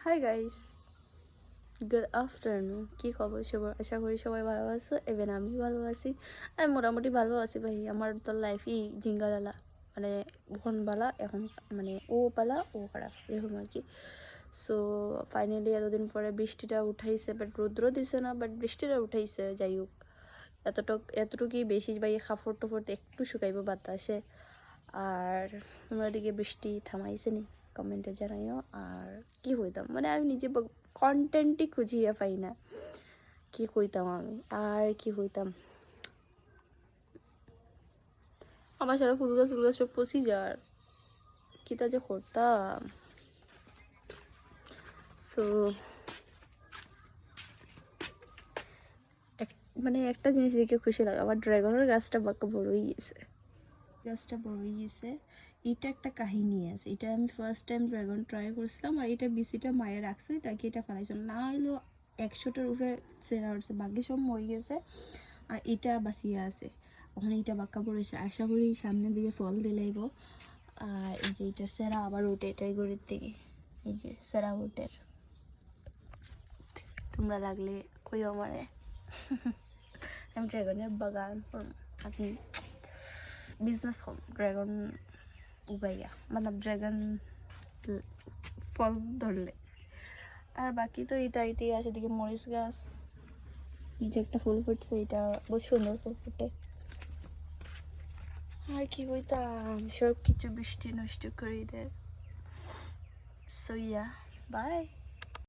Hi guys, good afternoon. কি খবর সবার? আশা করি সবাই ভালো আছো, এভেন আমি ভালো আছি। আমি মোটামুটি ভালো আছি ভাই। আমার তো লাইফই জিঙ্গালালা, মানে ভনবালা এখন, মানে ও পালা ও খারাপ এরকম আর কি। সো ফাইনালি এতদিন পরে বৃষ্টিটা উঠাইছে, বাট রৌদ্র দিছে না, বাট বৃষ্টিটা উঠাইছে। যাই হোক, এতটুকুই বেশি ভাই। কাপড় টাপড় একটু শুকাইব বাতাসে। আর তোমার দিকে বৃষ্টি থামাইছে নি? কমেন্টে জানাইও। আর কি হইতাম, মানে আমি নিজে কন্টেন্টই খুঁজিয়ে পাই না। কি কইতাম আমি, আর কি হইতাম? আমার সারা ফুল গাছ সব ফসি যার, কিতা যে করতাম। সো মানে একটা জিনিস দেখে খুশি লাগে, আমার ড্রাগনের গাছটা বাঁকা বড় হয়ে গেছে। এটা একটা কাহিনী আছে। এটা আমি ফার্স্ট টাইম ড্রাগন ট্রাই করছিলাম, আর এটা বিসিটা মায়ে রাখছে, এটাকে এটা ফেলাইছিল না হইলেও 100টার উপরে চেরা হচ্ছে, বাকি সব মরে গেছে আর এটা বাঁচিয়ে আছে। ওখানে এটা বাঁকা পড়েছে, আশা করি সামনের দিকে ফল দিলেইব। আর এই যে এটার সেরা আবার উঠে, এটাই গড়ির থেকে এই যে সেরা উটের। তোমরা লাগলে কইও আমারে। আমি ড্রাগনের বাগান আমি বিজনেস হোম ড্রাগন উগাইয়া, মানে ড্রাগন ফল ধরলে। আর বাকি তো ইতাইতেই আছে, দিকে মরিচ গাছ, এই যে একটা ফুল ফুটছে, এটা বহুত সুন্দর ফুল ফুটে। আর কি কইতাম, সব কিছু বৃষ্টি নষ্ট করে দেয়। So yeah, by.